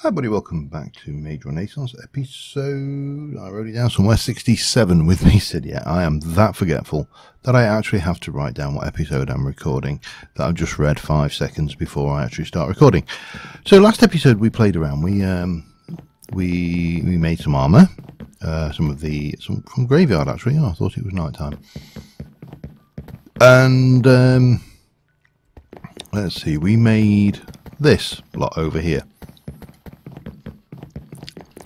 Hi everybody, welcome back to Mage Renaissance episode, I wrote it down somewhere, 67 with me said, yeah, I am that forgetful that I actually have to write down what episode I'm recording that I've just read 5 seconds before I actually start recording. So last episode we played around, we made some armour, some from graveyard actually. I thought it was night time. And let's see, we made this lot over here,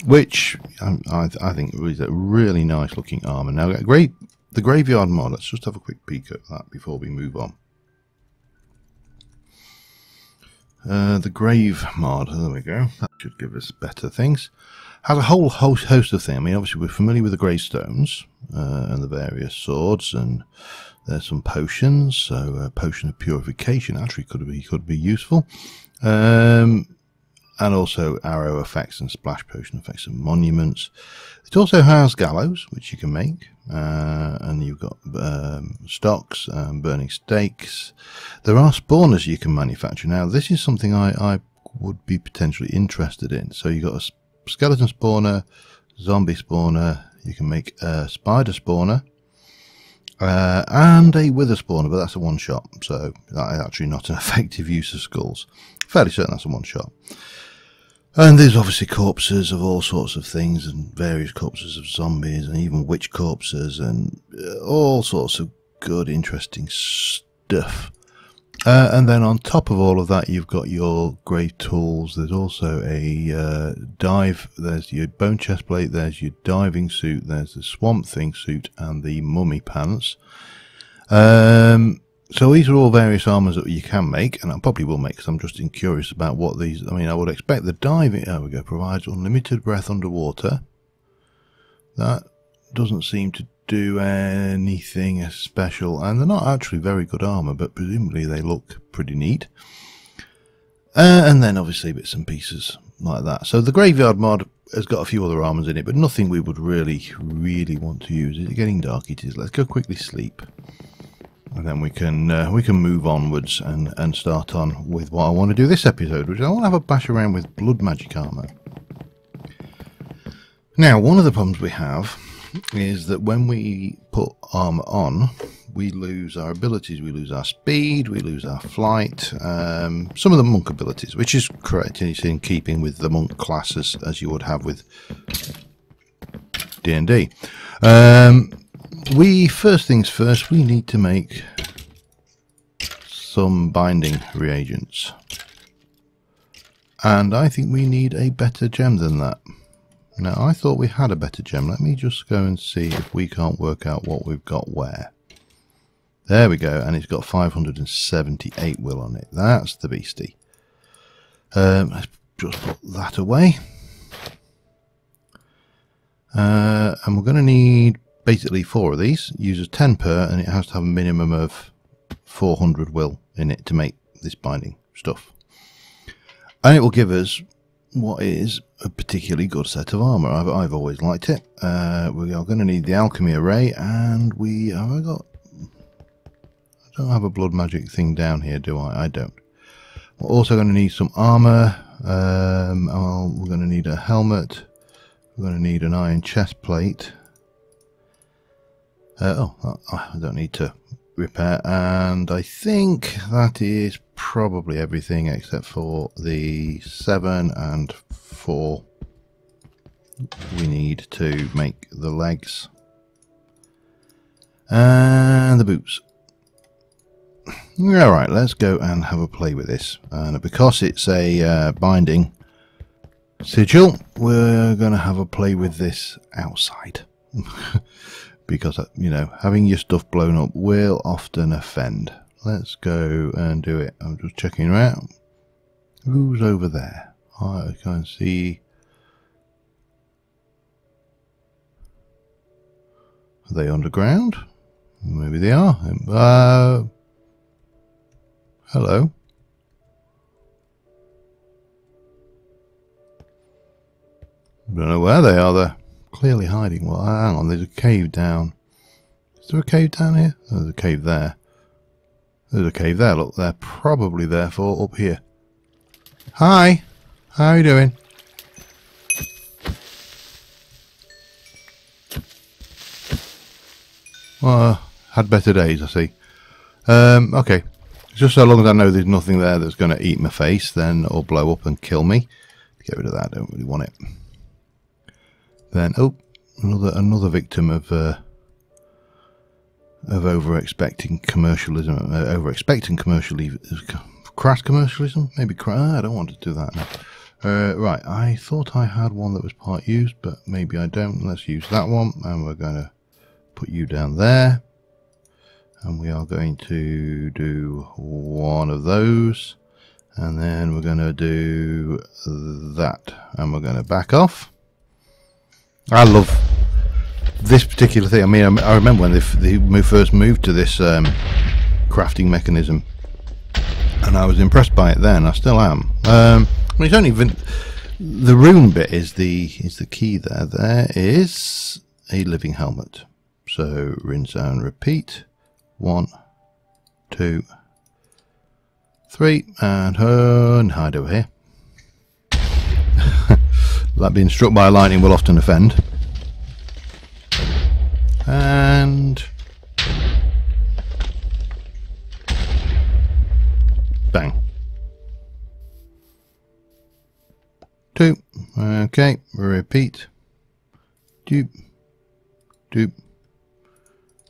which I think is a really nice looking armour. Now, the graveyard mod, let's just have a quick peek at that before we move on. The grave mod, there we go, that should give us better things. Has a whole host of things. I mean, obviously we're familiar with the gravestones and the various swords, and there's some potions. So a potion of purification actually could be useful. And also arrow effects and splash potion effects and monuments. It also has gallows, which you can make, and you've got stocks and burning stakes. There are spawners you can manufacture. Now, this is something I would be potentially interested in. So you've got a skeleton spawner, zombie spawner, you can make a spider spawner, and a wither spawner, but that's a one-shot, so that is actually not an effective use of skulls. Fairly certain that's a one-shot. And there's obviously corpses of all sorts of things, and various corpses of zombies, and even witch corpses, and all sorts of good, interesting stuff. And then on top of all of that, you've got your grave tools. There's also a dive. There's your bone chest plate. There's your diving suit. There's the swamp thing suit and the mummy pants. So these are all various armours that you can make, and I probably will make, because I'm just curious about what these. I mean, I would expect the diving. There we go. Provides unlimited breath underwater. That doesn't seem to do anything special, and they're not actually very good armour, but presumably they look pretty neat. And then obviously bits and pieces like that. So the graveyard mod has got a few other armours in it, but nothing we would really want to use. Is it getting dark? It is. Let's go quickly sleep, and then we can move onwards and start on with what I want to do this episode, which I want to have a bash around with blood magic armour. Now, one of the problems we have is that when we put armour on, we lose our abilities. We lose our speed, we lose our flight, some of the monk abilities, which is correct. It's in keeping with the monk classes as you would have with D&D. First things first, we need to make some binding reagents, and I think we need a better gem than that. Now, I thought we had a better gem. Let me just go and see if we can't work out what we've got where. There we go, and it's got 578 will on it. That's the beastie. Let's just put that away. And we're going to need basically 4 of these. It uses 10 per, and it has to have a minimum of 400 will in it to make this binding stuff. And it will give us what is a particularly good set of armour. I've always liked it. We are going to need the alchemy array, and I don't have a blood magic thing down here, do I? I don't. We're also going to need some armour. We're going to need a helmet. We're going to need an iron chest plate. I don't need to repair, and I think that is probably everything except for the 7 and 4 we need to make the legs and the boots. Alright, let's go and have a play with this, and because it's a binding sigil, we're going to have a play with this outside. Because, you know, having your stuff blown up will often offend. Let's go and do it. I'm just checking around. Who's over there? I can't see. Are they underground? Maybe they are. Hello. Don't know where they are. They're clearly hiding. Well, hang on. There's a cave down. Is there a cave down here? Oh, there's a cave there. There's a cave there. Look, they're probably therefore up here. Hi. How are you doing? Had better days, I see. Okay. Just so long as I know there's nothing there that's going to eat my face, then or blow up and kill me. Get rid of that. I don't really want it. Then, oh, another victim of over-expecting commercialism. Crass commercialism? Maybe I don't want to do that now. Right, I thought I had one that was part used, but maybe I don't. Let's use that one, and we're going to put you down there. And we are going to do one of those, and then we're going to do that, and we're going to back off. I love this particular thing. I mean, I remember when they first moved to this crafting mechanism, and I was impressed by it then. I still am. I mean, it's only the rune bit is the key there. There is a living helmet. So rinse and repeat. 1, 2, 3, and hide over here. Like being struck by lightning will often offend. And bang. 2. Okay, repeat. Doop. Doop.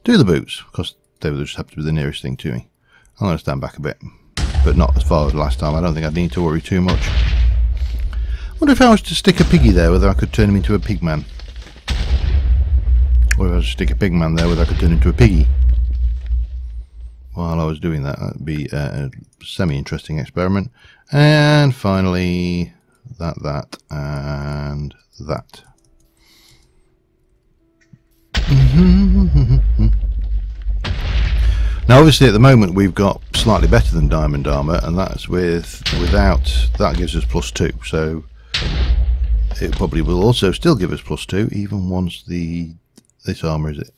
Do the boots, because they would just have to be the nearest thing to me. I'm going to stand back a bit, but not as far as last time. I don't think I'd need to worry too much. I wonder if I was to stick a piggy there, whether I could turn him into a pigman. Or if I was to stick a pigman there, whether I could turn him into a piggy. While I was doing that, that would be a semi-interesting experiment. And finally, that, and that. Now obviously at the moment we've got slightly better than diamond armour, and that's without that gives us +2, so it probably will also still give us +2 even once this armour is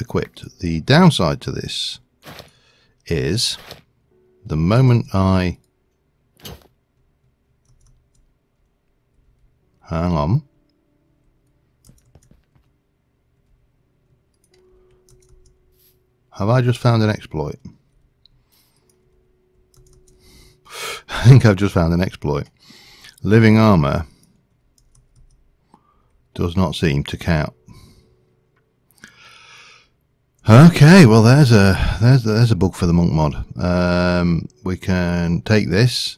equipped. The downside to this is the moment I hang on. Have I just found an exploit? I think I've just found an exploit. Living armour does not seem to count. Okay, well there's a bug for the monk mod. We can take this.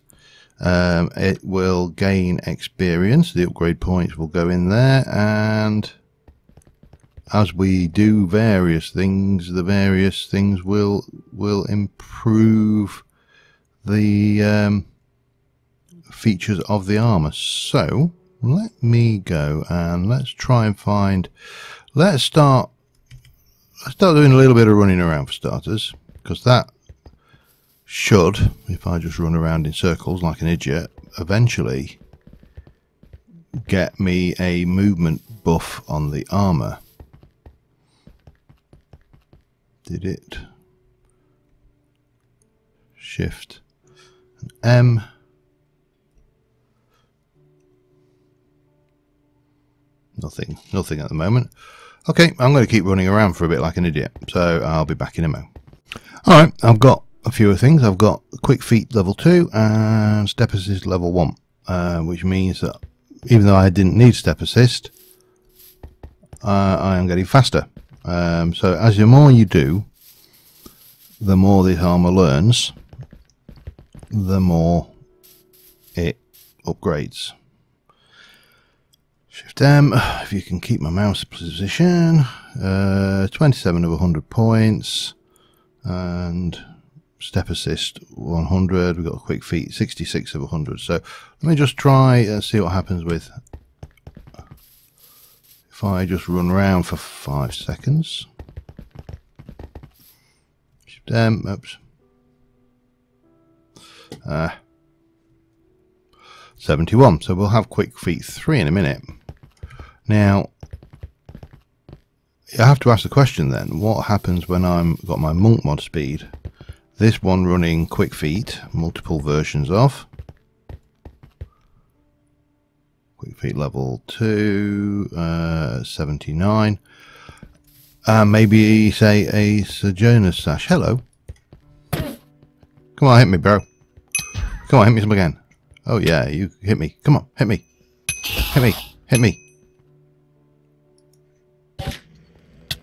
It will gain experience. The upgrade points will go in there, and as we do various things, the various things will improve the features of the armor. So let me go and let's try and find. Let's start doing a little bit of running around for starters, because that should, if I just run around in circles like an idiot, eventually get me a movement buff on the armor. Did it? Shift and M. Nothing at the moment. Okay, I'm going to keep running around for a bit like an idiot, so I'll be back in a mo. Alright, I've got a few things. I've got quick feet level 2 and step assist level 1, which means that even though I didn't need step assist, I am getting faster. So as the more you do, the more the armor learns, the more it upgrades. Shift M, if you can keep my mouse position, 27 of 100 points, and step assist 100. We've got quick feet 66 of 100. So let me just try and see what happens with if I just run around for 5 seconds. Shift M, oops. 71. So we'll have quick feet 3 in a minute. Now I have to ask the question then, what happens when I've got my monk mod speed? This one running quick feet, multiple versions of quick feet level 2, 79. Maybe, say, a Sojourner's Sash. Hello. Come on, hit me, bro. Come on, hit me some again. Oh, yeah, you hit me. Come on, hit me. Hit me. Hit me.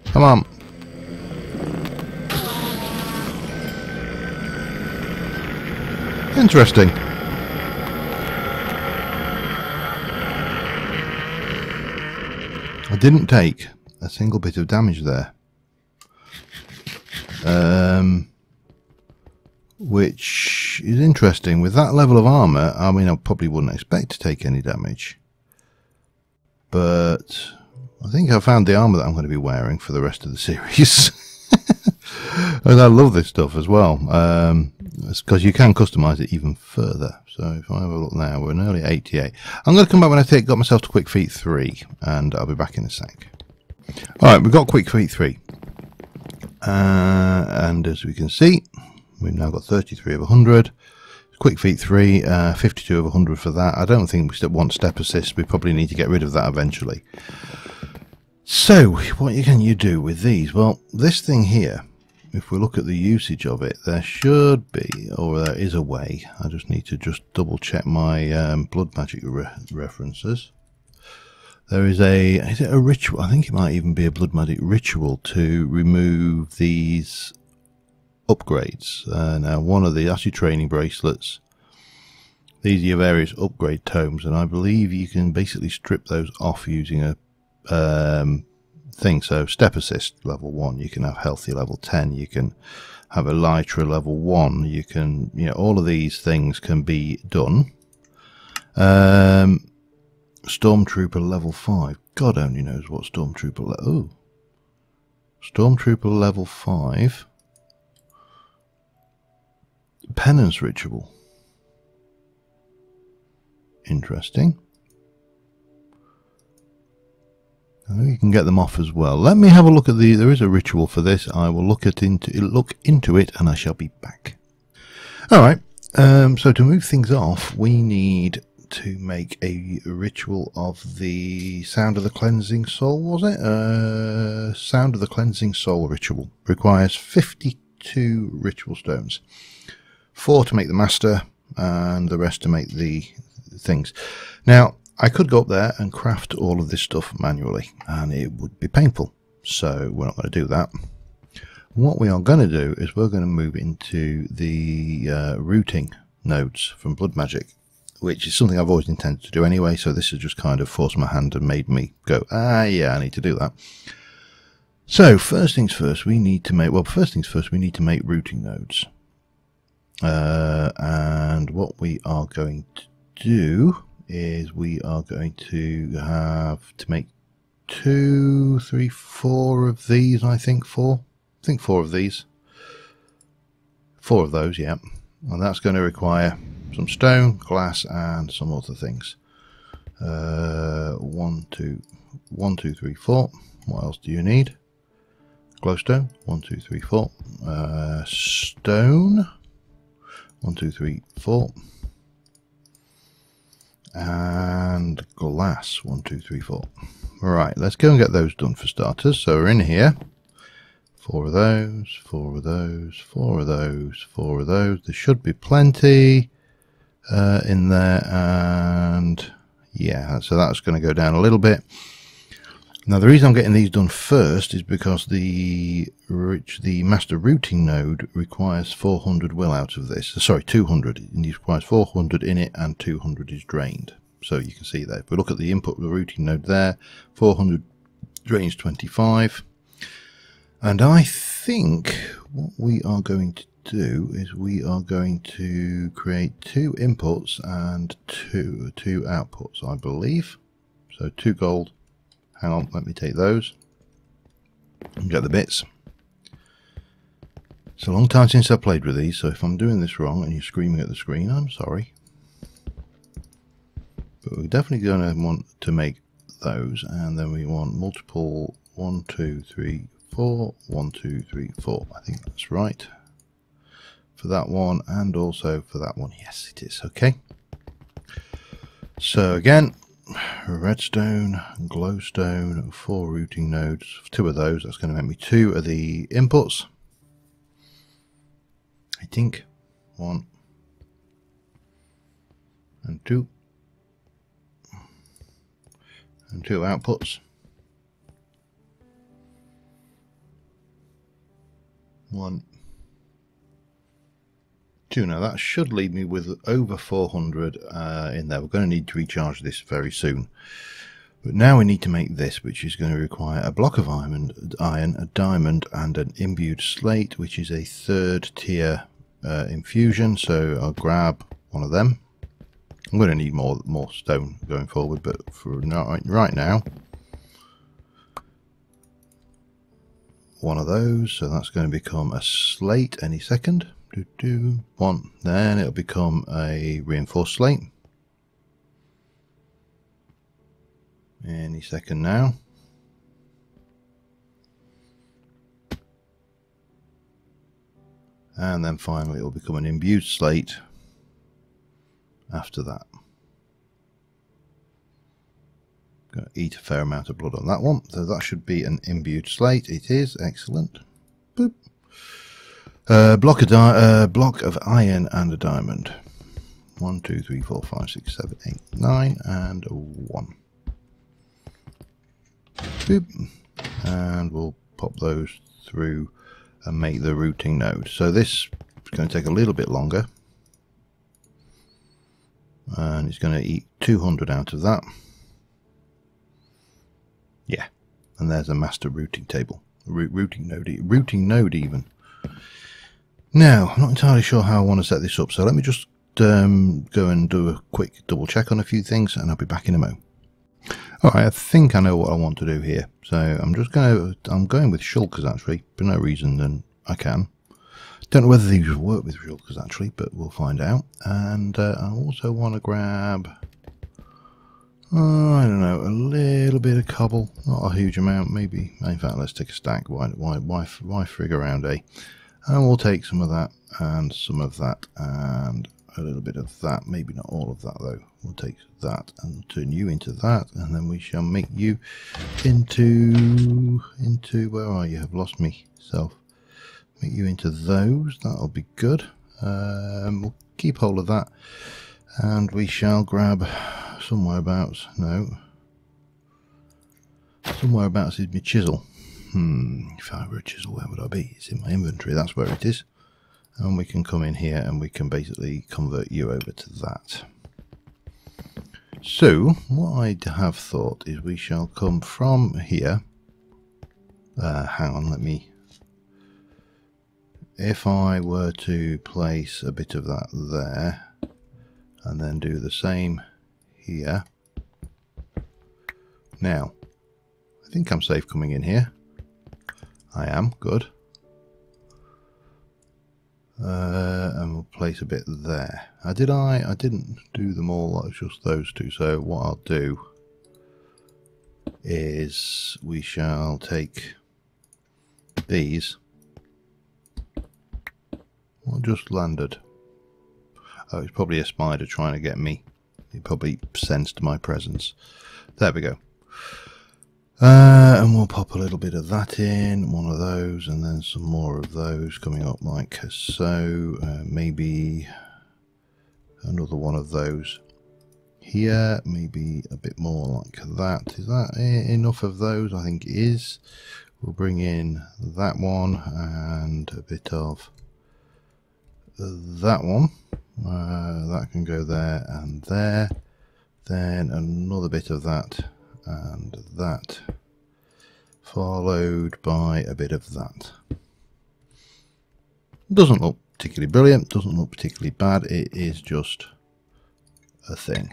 Come on. Interesting. I didn't take a single bit of damage there. Which is interesting. With that level of armour, I mean, I probably wouldn't expect to take any damage. But I think I found the armour that I'm going to be wearing for the rest of the series. And I love this stuff as well. It's because you can customise it even further. So if I have a look now, we're nearly 88. I'm going to come back when I got myself to Quick Feet 3, and I'll be back in a sec. Alright, we've got Quick Feet 3. And as we can see, we've now got 33 of 100. Quick Feet 3, 52 of 100 for that. I don't think we still want Step Assist. We probably need to get rid of that eventually. So, what can you do with these? Well, this thing here, if we look at the usage of it, there should be, or there is a way. I just need to double check my blood magic references. There is is it a ritual? I think it might even be a blood magic ritual to remove these upgrades. Now, one of the actually training bracelets. These are your various upgrade tomes, and I believe you can basically strip those off using a thing. So Step Assist level 1, you can have Healthy level 10, you can have Elytra level 1, you can, all of these things can be done. Stormtrooper level 5, God only knows what Stormtrooper Stormtrooper level 5 penance ritual, interesting. You can get them off as well. Let me have a look at there is a ritual for this. I will look into it and I shall be back. Alright, so to move things off, we need to make a ritual of the Sound of the Cleansing Soul, was it? Sound of the Cleansing Soul ritual. Requires 52 ritual stones. 4 to make the master and the rest to make the things. Now, I could go up there and craft all of this stuff manually, and it would be painful, so we're not going to do that. What we are going to do is we're going to move into the routing nodes from Blood Magic, which is something I've always intended to do anyway, so this has just kind of forced my hand and made me go, yeah, I need to do that. So, first things first, we need to make routing nodes. And what we are going to do is we are going to have to make 2, 3, 4 of these, I think 4 of these. 4 of those, yeah. And that's going to require some stone, glass, and some other things. 1, 2, 3, 4. What else do you need? Glowstone. 1, 2, 3, 4. Stone. 1, 2, 3, 4. And glass. 1, 2, 3, 4. Right, let's go and get those done for starters. So we're in here. 4 of those, 4 of those, 4 of those, 4 of those. There should be plenty in there, and yeah, so that's going to go down a little bit. Now the reason I'm getting these done first is because the master routing node requires 400 will out of this. Sorry, 200. It requires 400 in it, and 200 is drained. So you can see there. If we look at the input of the routing node there, 400 drains 25. And I think what we are going to do is we are going to create 2 inputs and two outputs, I believe. So 2 gold. Hang on, let me take those and get the bits. It's a long time since I've played with these, so if I'm doing this wrong and you're screaming at the screen, I'm sorry. But we're definitely going to want to make those, and then we want multiple 1, 2, 3, 4, 1, 2, 3, 4. I think that's right. For that one, and also for that one. Yes, it is. Okay. So again, redstone, glowstone, 4 routing nodes, 2 of those. That's going to make me 2 of the inputs. I think 1 and 2 and 2 outputs. 1, 2. Now that should leave me with over 400 in there. We're going to need to recharge this very soon. But now we need to make this, which is going to require a block of iron, a diamond, and an imbued slate, which is a 3rd tier infusion. So I'll grab one of them. I'm going to need more stone going forward, but for now, right now, one of those. So that's going to become a slate any second. 1. Then it'll become a reinforced slate any second now. And then finally it'll become an imbued slate after that. Going to eat a fair amount of blood on that one. So that should be an imbued slate. It is. Excellent. Boop. Block of iron and a diamond. 1, 2, 3, 4, 5, 6, 7, 8, 9, and 1. Boop. And we'll pop those through and make the routing node. So this is going to take a little bit longer. And it's going to eat 200 out of that. Yeah. And there's a master routing table. Routing node even. Now, I'm not entirely sure how I want to set this up, so let me just go and do a quick double check on a few things, and I'll be back in a mo. Alright, I think I know what I want to do here. So I'm going with shulkers actually, for no reason than I can. Don't know whether these will work with shulkers actually, but we'll find out. And I also want to grab, I don't know, a little bit of cobble, not a huge amount, maybe. In fact, let's take a stack. Why frig around, eh? And we'll take some of that and some of that and a little bit of that, maybe not all of that though. We'll take that and turn you into that, and then we shall make you into where are you? I've lost myself. Make you into those. That'll be good. We'll keep hold of that, and we shall grab somewhere abouts. No, somewhere abouts is my chisel. If I were a chisel, where would I be? It's in my inventory, that's where it is. And we can come in here and we can basically convert you over to that. So, what I have thought is we shall come from here. Hang on, let me... If I were to place a bit of that there, and then do the same here. Now, I think I'm safe coming in here. I am, good. And we'll place a bit there. I didn't do them all, it's just those two. So what I'll do is we shall take these. What just landed? Oh, it's probably a spider trying to get me. It probably sensed my presence. There we go. And we'll pop a little bit of that in, one of those, and then some more of those coming up like so. Maybe another one of those here, maybe a bit more like that. Is that enough of those? I think it is. We'll bring in that one and a bit of that one. That can go there and there. Then another bit of that and that, followed by a bit of that. Doesn't look particularly brilliant, doesn't look particularly bad, it is just a thing.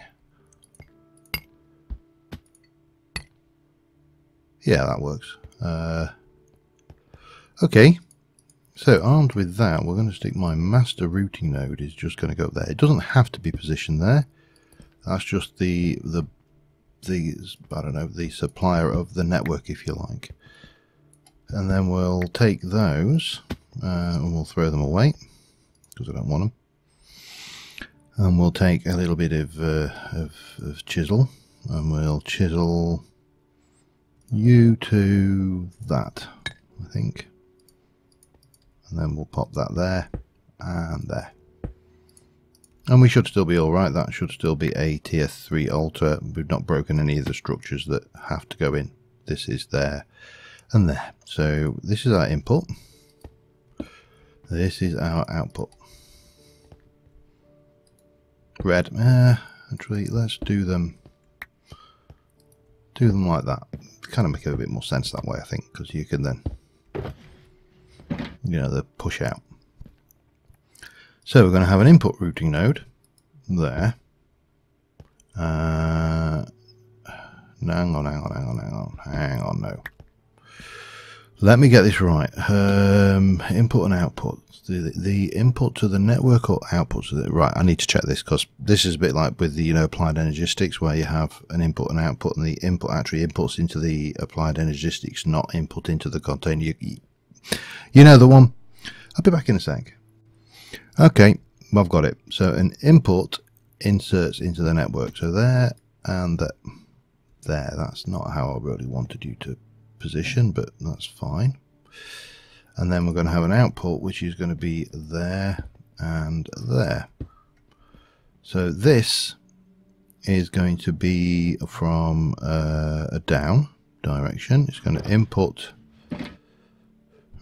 Yeah, that works. Okay, so armed with that, we're going to stick my master routing node is just going to go there. It doesn't have to be positioned there. That's just the I don't know, the supplier of the network, if you like. And then we'll take those and we'll throw them away because I don't want them. And we'll take a little bit of chisel and we'll chisel you to that, I think. And then we'll pop that there and there. And we should still be alright. That should still be a tier 3 altar. We've not broken any of the structures that have to go in. This is there and there. So this is our input. This is our output. Red. Actually, let's do them like that. Kind of make it a bit more sense that way, I think, because you can then, you know, the push out. So we're going to have an input routing node there. No, hang on, no. Let me get this right. Input and output. The input to the network or output to the... Right, I need to check this because this is a bit like with the, you know, applied energistics where you have an input and output, and the input actually inputs into the applied energistics, not input into the container. You know the one. I'll be back in a sec. Okay, well, I've got it. So an input inserts into the network. So there and there. That's not how I really wanted you to position, but that's fine. And then we're going to have an output which is going to be there and there. So this is going to be from a down direction. It's going to input.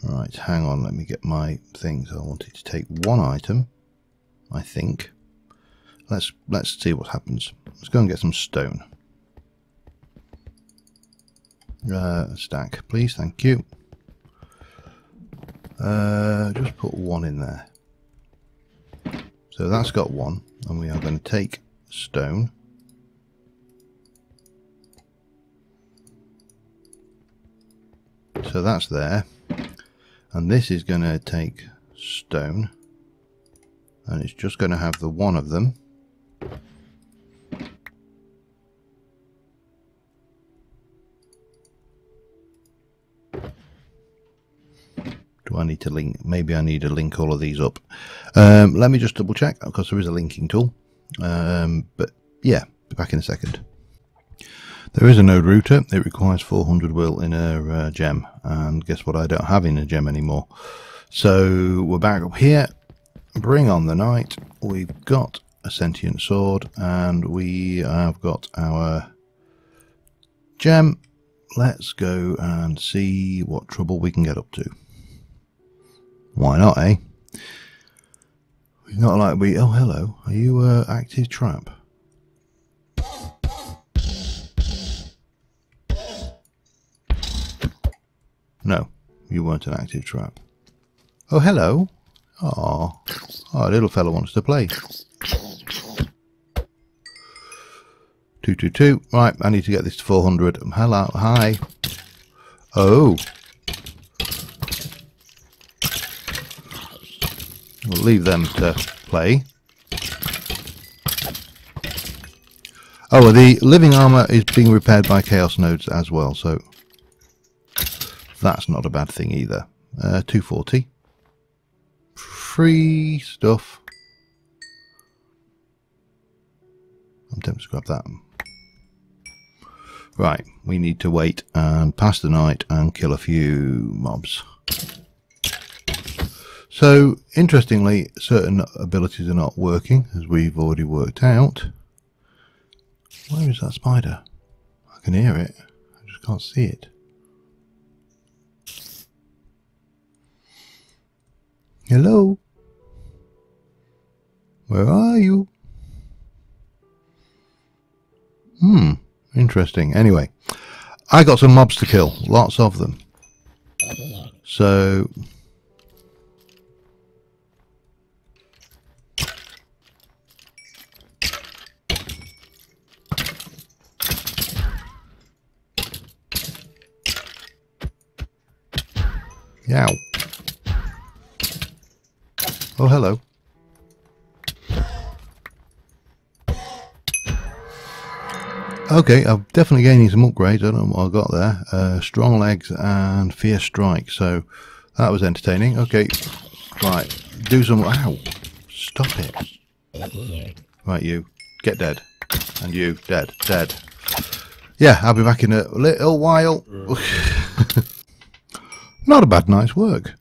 Right, hang on, let me get my things. I wanted to take one item, I think. Let's see what happens. Let's go and get some stone. Stack, please, thank you. Just put one in there. So that's got one, and we are going to take stone. So that's there. And this is going to take stone, and it's just going to have the one of them. Do I need to link? Maybe I need to link all of these up. Let me just double check, because there is a linking tool. But yeah, be back in a second. There is a node router. It requires 400 will in a gem, and guess what? I don't have in a gem anymore. So we're back up here. Bring on the night. We've got a sentient sword, and we have got our gem. Let's go and see what trouble we can get up to. Why not, eh? It's not like we... Oh, hello. Are you active trap? No, you weren't an active trap. Oh, hello. Oh, little fella wants to play. 222. Right, I need to get this to 400. Hello, hi. Oh. We'll leave them to play. Oh, the living armor is being repaired by chaos nodes as well, so that's not a bad thing either. 240. Free stuff. I'm tempted to grab that. Right, we need to wait and pass the night and kill a few mobs. So, interestingly, certain abilities are not working, as we've already worked out. Where is that spider? I can hear it, I just can't see it. Hello? Where are you? Interesting. Anyway, I got some mobs to kill, lots of them. So... Yow. Oh, hello. Okay, I'm definitely gaining some upgrades. I don't know what I got there. Strong legs and fierce strike. So that was entertaining. Okay, right. Do some... Ow. Stop it. Right, you. Get dead. And you. Dead. Dead. Yeah, I'll be back in a little while. Not a bad night's work.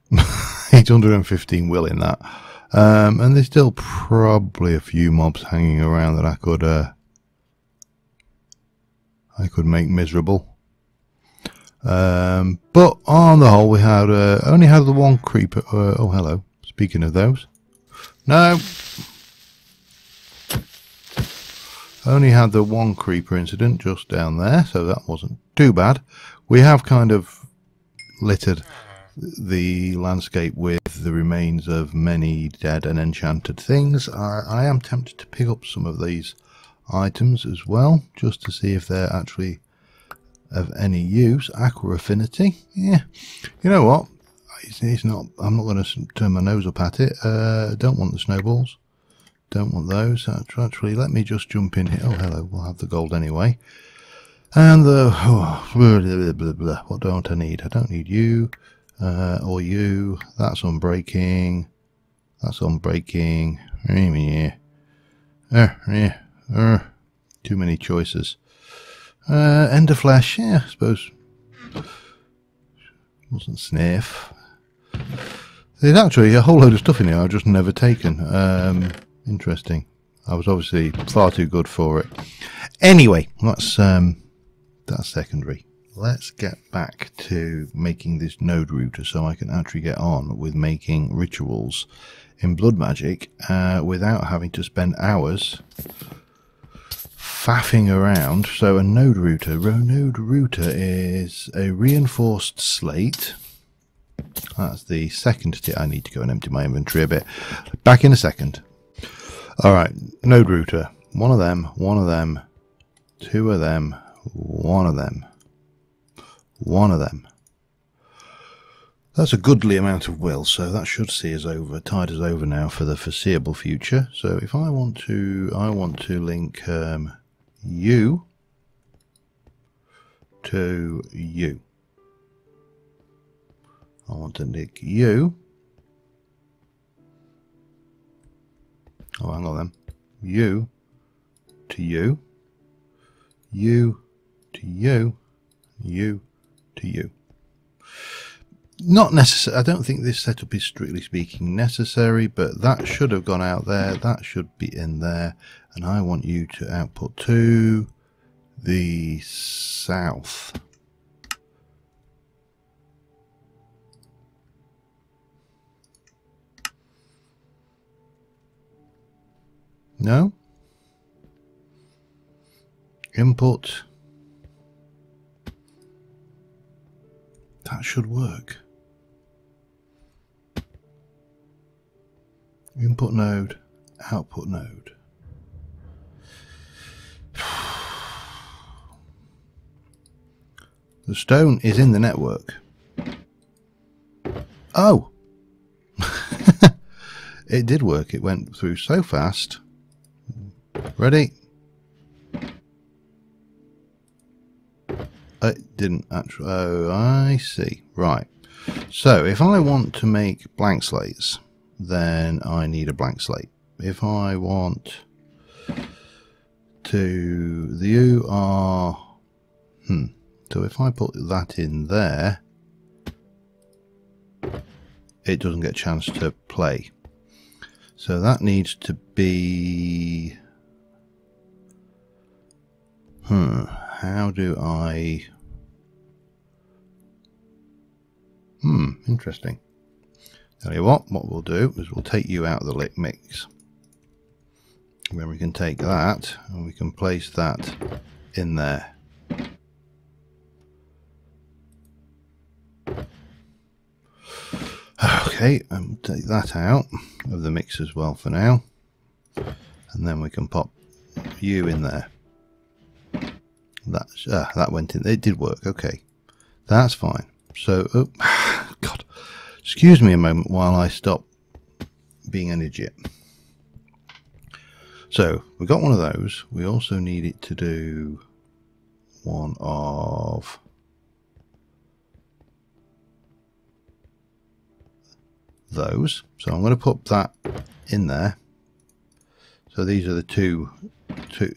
815 will in that. And there's still probably a few mobs hanging around that I could make miserable. But on the whole, we had only had the one creeper. Oh, hello. Speaking of those, no, only had the one creeper incident just down there, so that wasn't too bad. We have kind of littered the landscape with the remains of many dead and enchanted things. I am tempted to pick up some of these items as well, just to see if they're actually of any use. Aqua affinity, yeah. You know what? It's not. I'm not going to turn my nose up at it. Don't want the snowballs. Don't want those. Actually, let me just jump in here. Oh, hello. We'll have the gold anyway. And the blah, blah, blah. What don't I need? I don't need you or you. That's unbreaking. That's unbreaking. Too many choices. Ender flesh. Yeah, I suppose. Wasn't sniff. There's actually a whole load of stuff in here I've just never taken. Interesting. I was obviously far too good for it. Anyway, that's secondary. Let's get back to making this node router so I can actually get on with making rituals in blood magic without having to spend hours faffing around. So a node router. Node router is a reinforced slate. That's the second tip. I need to go and empty my inventory a bit. Back in a second. Alright, node router. One of them, two of them, one of them, one of them. That's a goodly amount of will, so that should see us over, tide us over now for the foreseeable future. So if I want to link you to you. I want to link you. Oh, hang on then. You to you. You to you. You to you. Not necessary. I don't think this setup is strictly speaking necessary, but that should have gone out there. That should be in there. And I want you to output to the south. No? Input. That should work. Input node, output node. The stone is in the network. Oh! It did work. It went through so fast. Ready? It didn't actually. Oh, I see. Right. So if I want to make blank slates, then I need a blank slate. If I want to, you are. So if I put that in there, it doesn't get a chance to play. So that needs to be. How do I? Interesting. Tell you what we'll do is we'll take you out of the mix. Then we can take that and we can place that in there. Okay, and we'll take that out of the mix as well for now. And then we can pop you in there. That went in. It did work. Okay, that's fine. So, God, excuse me a moment while I stop being an idiot. So we got one of those. We also need it to do one of those. So I'm going to put that in there. So these are the two,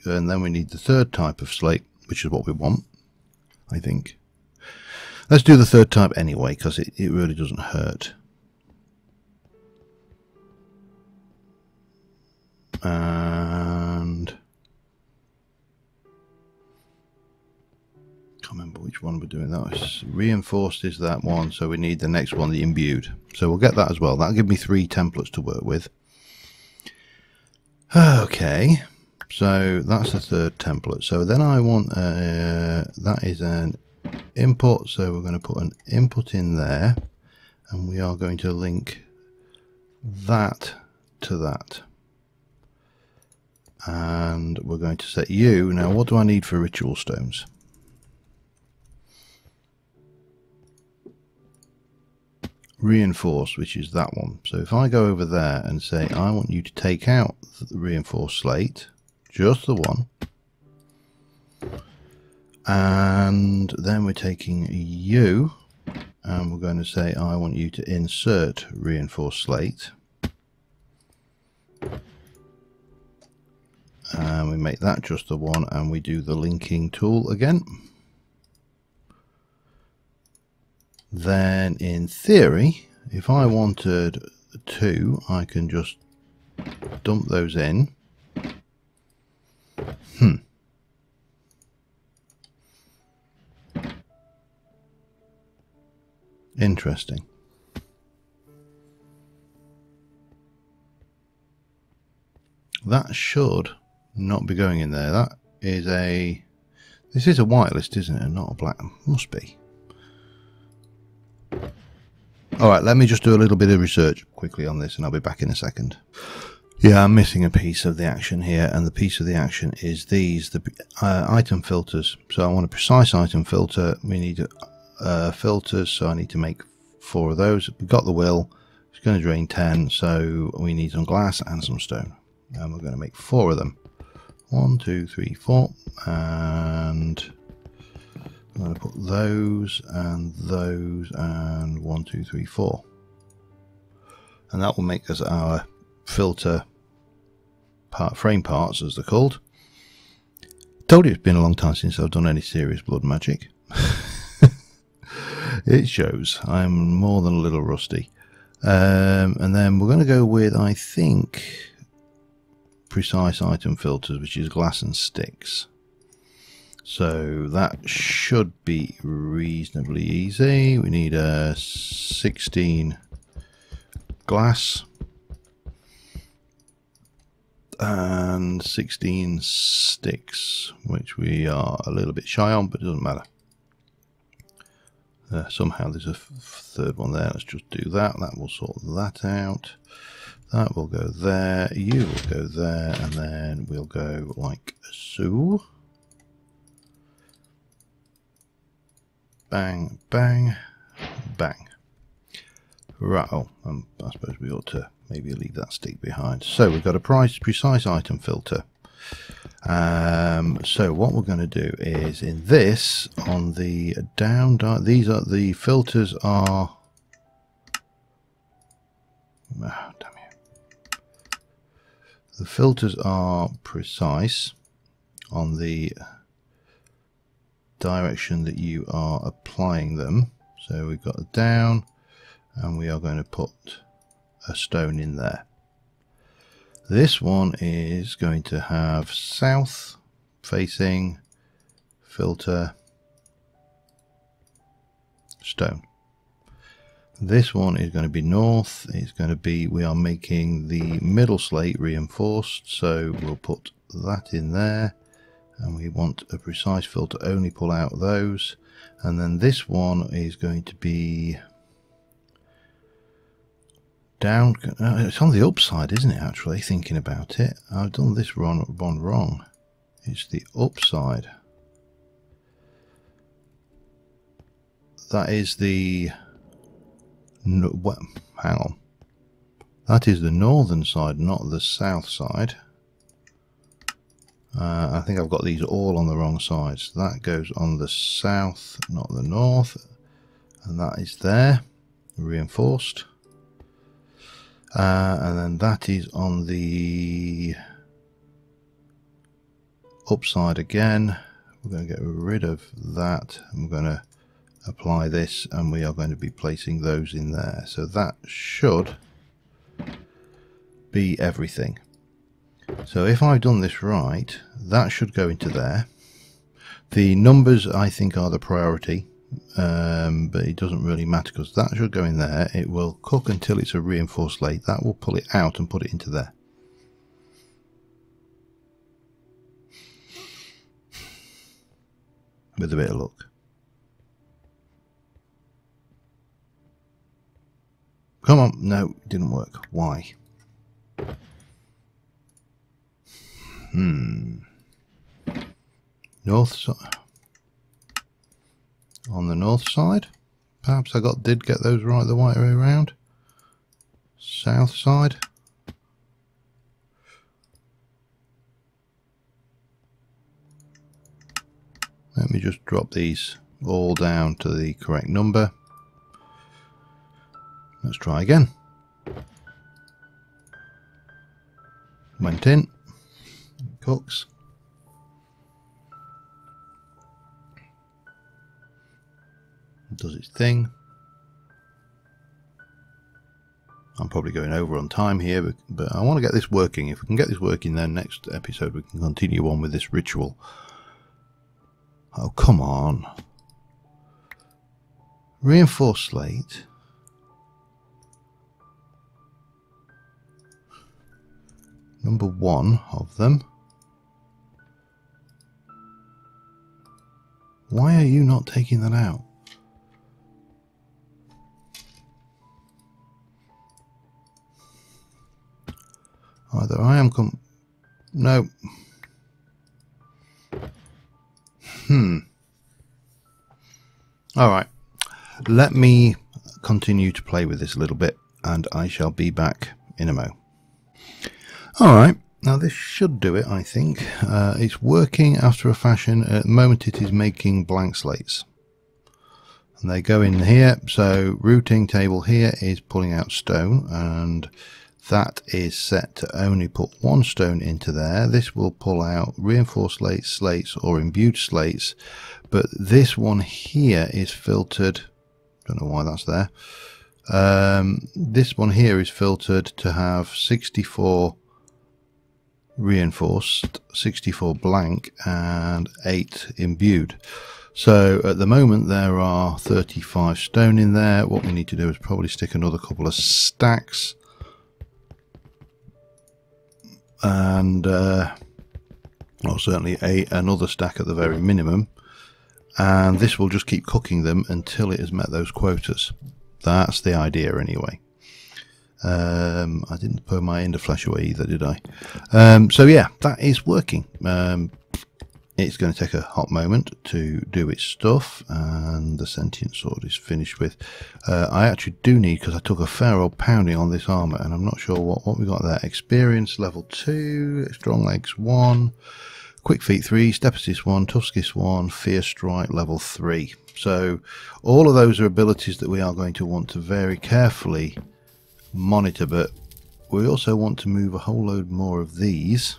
and then we need the third type of slate, which is what we want, I think. Let's do the third type anyway, because it really doesn't hurt. And can't remember which one we're doing. That was reinforced is that one, so we need the next one, the imbued. So we'll get that as well. That'll give me 3 templates to work with. Okay, so that's the third template. So then I want that is an input, so we're going to put an input in there, and we are going to link that to that. And we're going to set you. Now, what do I need for ritual stones? Reinforce, which is that one. So if I go over there and say I want you to take out the reinforced slate, just the one, and then we're taking you and we're going to say I want you to insert reinforced slate, and we make that just the one, and we do the linking tool again. Then in theory, if I wanted 2, I can just dump those in. Interesting. That should not be going in there. That is a... This is a white list, isn't it? Not a black. Must be. Alright, let me just do a little bit of research quickly on this and I'll be back in a second. Yeah, I'm missing a piece of the action here, and the piece of the action is these, the item filters. So I want a precise item filter. We need filters, so I need to make 4 of those. We've got the will. It's going to drain 10, so we need some glass and some stone. And we're going to make 4 of them. 1, 2, 3, 4, and I'm going to put those and 1, 2, 3, 4, and that will make us our filter frame parts, as they're called. Told you it's been a long time since I've done any serious blood magic. It shows. I'm more than a little rusty. And then we're going to go with, I think, precise item filters, which is glass and sticks. So that should be reasonably easy. We need 16 glass and 16 sticks, which we are a little bit shy on, but it doesn't matter. Somehow there's a third one there. Let's just do that. That will sort that out. That will go there. You will go there, and then we'll go like so. Bang, bang, bang. Right, oh, I suppose we ought to maybe leave that stick behind. So we've got a precise item filter. So what we're going to do is in this, on the down, these are the filters are... Oh, damn you. The filters are precise on the direction that you are applying them. So we've got a down, and we are going to put a stone in there. This one is going to have south facing filter stone. This one is going to be north. It's going to be, we are making the middle slate reinforced, so we'll put that in there. And we want a precise filter, only pull out those. And then this one is going to be down. It's on the upside, isn't it, actually, thinking about it? I've done this one wrong. It's the upside. That is the... No, hang on. That is the northern side, not the south side. I think I've got these all on the wrong sides. That goes on the south, not the north, and that is there, reinforced. And then that is on the upside again, we're going to get rid of that, and we're going to apply this, and we are going to be placing those in there. So that should be everything. So if I've done this right, that should go into there. The numbers I think are the priority, but it doesn't really matter because that should go in there. It will cook until it's a reinforced slate. That will pull it out and put it into there. With a bit of luck. Come on. No, it didn't work. Why? North side. On the north side. Perhaps I did get those right the right way around. South side. Let me just drop these all down to the correct number. Let's try again. Went in. Cooks. Does its thing. I'm probably going over on time here, but I want to get this working. If we can get this working, then next episode we can continue on with this ritual. Oh, come on. Reinforced slate. Number 1 of them. Why are you not taking that out? Either I am no. Alright. Let me continue to play with this a little bit, and I shall be back in a mo. Alright. Now this should do it, I think. It's working after a fashion. At the moment it is making blank slates. And they go in here. So routing table here is pulling out stone, and that is set to only put 1 stone into there. This will pull out reinforced slates or imbued slates, but this one here is filtered. Don't know why that's there. This one here is filtered to have 64 reinforced, 64 blank, and 8 imbued. So at the moment there are 35 stone in there. What we need to do is probably stick another couple of stacks, and well, certainly another stack at the very minimum, and this will just keep cooking them until it has met those quotas. That's the idea anyway. I didn't put my ender flesh away either, did I? So yeah, that is working. It's going to take a hot moment to do its stuff, and the sentient sword is finished with. I actually do need, because I took a fair old pounding on this armour, and I'm not sure what we got there. Experience level 2, strong legs 1, quick feet 3, step assist 1, tough skills 1, fear strike level 3. So all of those are abilities that we are going to want to very carefully monitor, but we also want to move a whole load more of these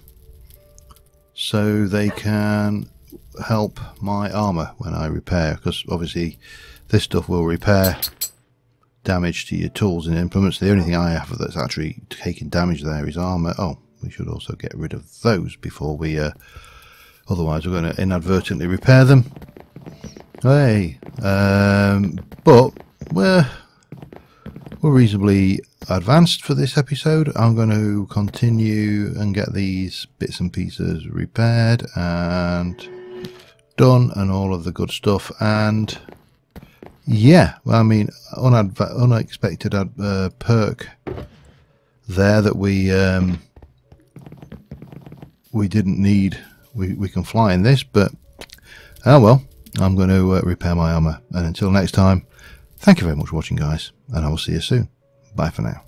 so they can help my armor when I repair, because obviously this stuff will repair damage to your tools and implements. The only thing I have that's actually taking damage there is armor. Oh, we should also get rid of those before we otherwise we're going to inadvertently repair them. Hey, but we're reasonably advanced for this episode. I'm going to continue and get these bits and pieces repaired and done and all of the good stuff. And yeah, well, I mean, unexpected perk there that we didn't need. We can fly in this, but oh well. I'm going to repair my armor, and until next time, thank you very much for watching, guys, and I will see you soon. Bye for now.